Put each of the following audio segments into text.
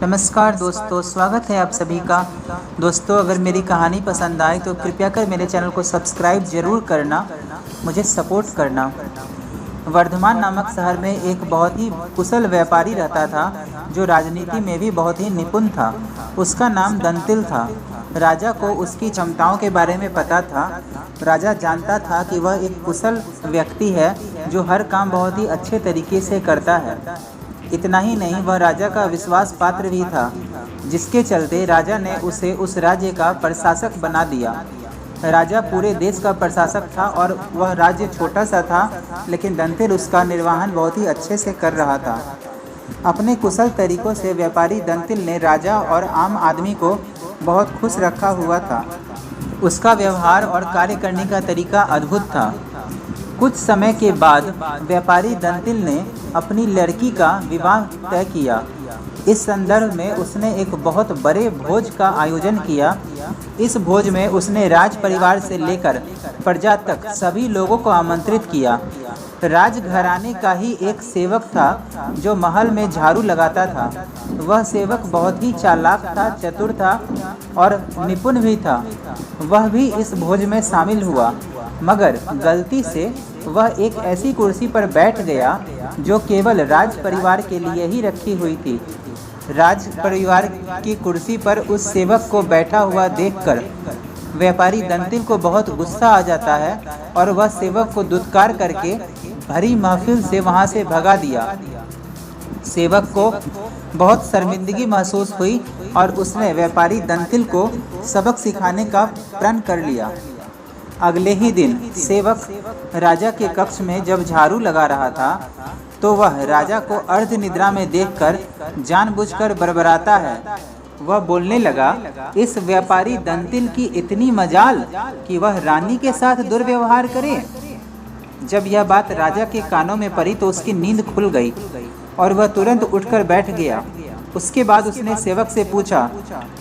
नमस्कार दोस्तों, स्वागत है आप सभी का। दोस्तों, अगर मेरी कहानी पसंद आए तो कृपया कर मेरे चैनल को सब्सक्राइब ज़रूर करना, मुझे सपोर्ट करना। वर्धमान नामक शहर में एक बहुत ही कुशल व्यापारी रहता था, जो राजनीति में भी बहुत ही निपुण था। उसका नाम दंतिल था। राजा को उसकी क्षमताओं के बारे में पता था। राजा जानता था कि वह एक कुशल व्यक्ति है, जो हर काम बहुत ही अच्छे तरीके से करता है। इतना ही नहीं, वह राजा का विश्वास पात्र भी था, जिसके चलते राजा ने उसे उस राज्य का प्रशासक बना दिया। राजा पूरे देश का प्रशासक था और वह राज्य छोटा सा था, लेकिन दंतिल उसका निर्वहन बहुत ही अच्छे से कर रहा था। अपने कुशल तरीकों से व्यापारी दंतिल ने राजा और आम आदमी को बहुत खुश रखा हुआ था। उसका व्यवहार और कार्य करने का तरीका अद्भुत था। कुछ समय के बाद व्यापारी दंतिल ने अपनी लड़की का विवाह तय किया। इस संदर्भ में उसने एक बहुत बड़े भोज का आयोजन किया। इस भोज में उसने राज परिवार से लेकर प्रजा तक सभी लोगों को आमंत्रित किया। राजघराने का ही एक सेवक था, जो महल में झाड़ू लगाता था। वह सेवक बहुत ही चालाक था, चतुर था और निपुण भी था। वह भी इस भोज में शामिल हुआ, मगर गलती से वह एक ऐसी कुर्सी पर बैठ गया जो केवल राज परिवार के लिए ही रखी हुई थी। राज परिवार की कुर्सी पर उस सेवक को बैठा हुआ देखकर व्यापारी दंतिल को बहुत गुस्सा आ जाता है और वह सेवक को दुत्कार करके भरी महफिल से वहां से भगा दिया। सेवक को बहुत शर्मिंदगी महसूस हुई और उसने व्यापारी दंतिल को सबक सिखाने का प्रण कर लिया। अगले ही दिन सेवक राजा के कक्ष में जब झाड़ू लगा रहा था, तो वह राजा को अर्ध निद्रा में देखकर जानबूझकर बड़बड़ाता है। वह बोलने लगा, इस व्यापारी दंतिल की इतनी मजाल कि वह रानी के साथ दुर्व्यवहार करे। जब यह बात राजा के कानों में पड़ी तो उसकी नींद खुल गई और वह तुरंत उठकर बैठ गया। उसके बाद उसने सेवक से पूछा,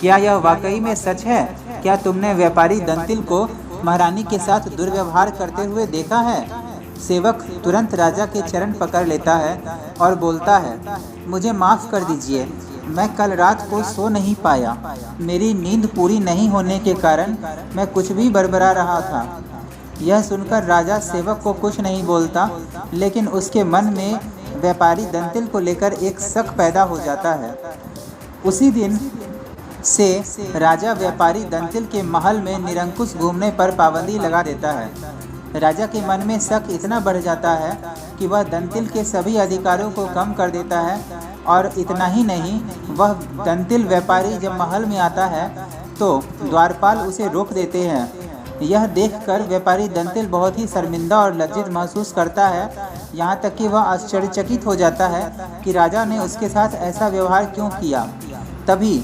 क्या यह वाकई में सच है? क्या तुमने व्यापारी दंतिल को महारानी के साथ दुर्व्यवहार करते हुए देखा है? सेवक तुरंत राजा के चरण पकड़ लेता है और बोलता है, मुझे माफ़ कर दीजिए, मैं कल रात को सो नहीं पाया। मेरी नींद पूरी नहीं होने के कारण मैं कुछ भी बड़बड़ा रहा था। यह सुनकर राजा सेवक को कुछ नहीं बोलता, लेकिन उसके मन में व्यापारी दंतिल को लेकर एक शक पैदा हो जाता है। उसी दिन से राजा व्यापारी दंतिल के महल में निरंकुश घूमने पर पाबंदी लगा देता है। राजा के मन में शक इतना बढ़ जाता है कि वह दंतिल के सभी अधिकारों को कम कर देता है। और इतना ही नहीं, वह दंतिल व्यापारी जब महल में आता है तो द्वारपाल उसे रोक देते हैं। यह देखकर व्यापारी दंतिल बहुत ही शर्मिंदा और लज्जित महसूस करता है। यहाँ तक कि वह आश्चर्यचकित हो जाता है कि राजा ने उसके साथ ऐसा व्यवहार क्यों किया। तभी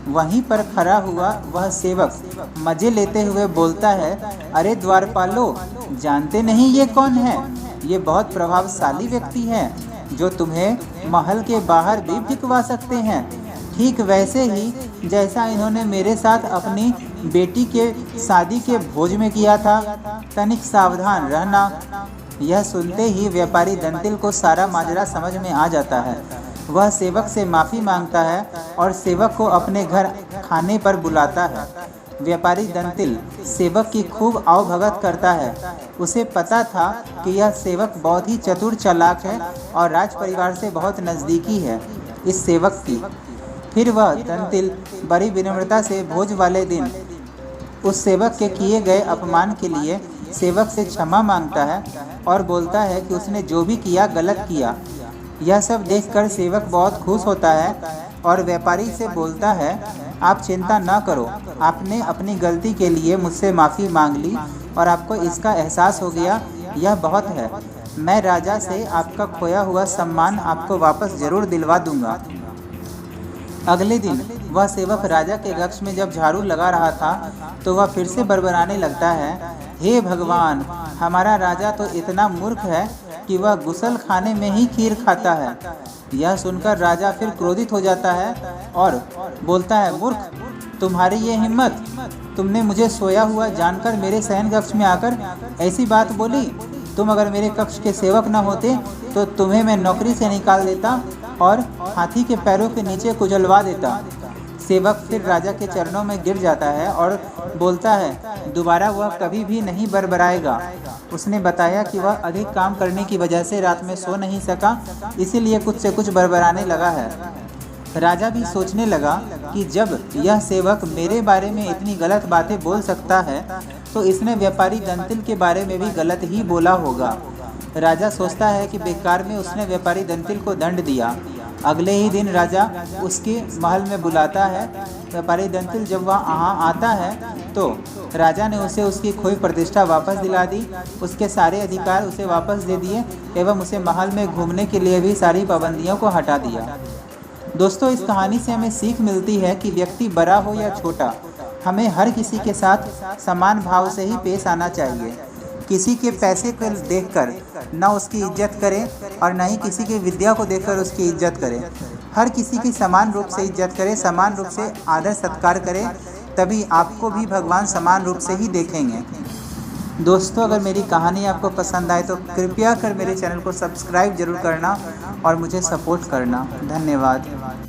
वहीं पर खड़ा हुआ वह सेवक मजे लेते हुए बोलता है, अरे द्वारपालो, जानते नहीं ये कौन है? ये बहुत प्रभावशाली व्यक्ति हैं, जो तुम्हें महल के बाहर भी भिखवा सकते हैं, ठीक वैसे ही जैसा इन्होंने मेरे साथ अपनी बेटी के शादी के भोज में किया था। तनिक सावधान रहना। यह सुनते ही व्यापारी दंतिल को सारा माजरा समझ में आ जाता है। वह सेवक से माफ़ी मांगता है और सेवक को अपने घर खाने पर बुलाता है। व्यापारी दंतिल सेवक की खूब आवभगत करता है। उसे पता था कि यह सेवक बहुत ही चतुर चालाक है और राज परिवार से बहुत नज़दीकी है इस सेवक की। फिर वह दंतिल बड़ी विनम्रता से भोज वाले दिन उस सेवक के किए गए अपमान के लिए सेवक से क्षमा मांगता है और बोलता है कि उसने जो भी किया गलत किया। यह सब देखकर सेवक बहुत खुश होता है और व्यापारी से बोलता है, आप चिंता न करो, आपने अपनी गलती के लिए मुझसे माफ़ी मांग ली और आपको इसका एहसास हो गया, यह बहुत है। मैं राजा से आपका खोया हुआ सम्मान आपको वापस ज़रूर दिलवा दूंगा। अगले दिन वह सेवक राजा के कक्ष में जब झाड़ू लगा रहा था तो वह फिर से बड़बड़ाने लगता है, हे भगवान, हमारा राजा तो इतना मूर्ख है कि वह गुसल खाने में ही खीर खाता है। यह सुनकर राजा फिर क्रोधित हो जाता है और बोलता है, मूर्ख, तुम्हारी ये हिम्मत, तुमने मुझे सोया हुआ जानकर मेरे शयन कक्ष में आकर ऐसी बात बोली। तुम अगर मेरे कक्ष के सेवक न होते तो तुम्हें मैं नौकरी से निकाल देता और हाथी के पैरों के नीचे कुचलवा देता। सेवक फिर राजा के चरणों में गिर जाता है और बोलता है दोबारा वह कभी भी नहीं बरबराएगा। उसने बताया कि वह अधिक काम करने की वजह से रात में सो नहीं सका, इसीलिए कुछ से कुछ बरबराने लगा है। राजा भी सोचने लगा कि जब यह सेवक मेरे बारे में इतनी गलत बातें बोल सकता है तो इसने व्यापारी दंतिल के बारे में भी गलत ही बोला होगा। राजा सोचता है कि बेकार में उसने व्यापारी दंतिल को दंड दिया। अगले ही दिन राजा उसके महल में बुलाता है। व्यापारी दंतिल जब वह वहाँ आता है तो राजा ने उसे उसकी खोई प्रतिष्ठा वापस दिला दी, उसके सारे अधिकार उसे वापस दे दिए एवं उसे महल में घूमने के लिए भी सारी पाबंदियों को हटा दिया। दोस्तों, इस कहानी से हमें सीख मिलती है कि व्यक्ति बड़ा हो या छोटा, हमें हर किसी के साथ समान भाव से ही पेश आना चाहिए। किसी के पैसे को देखकर न उसकी इज्जत करें और न ही किसी की विद्या को देखकर उसकी इज्जत करें। हर किसी की समान रूप से इज्जत करें, समान रूप से आदर सत्कार करें, तभी आपको भी भगवान समान रूप से ही देखेंगे। दोस्तों, अगर मेरी कहानी आपको पसंद आए तो कृपया कर मेरे चैनल को सब्सक्राइब जरूर करना और मुझे सपोर्ट करना। धन्यवाद।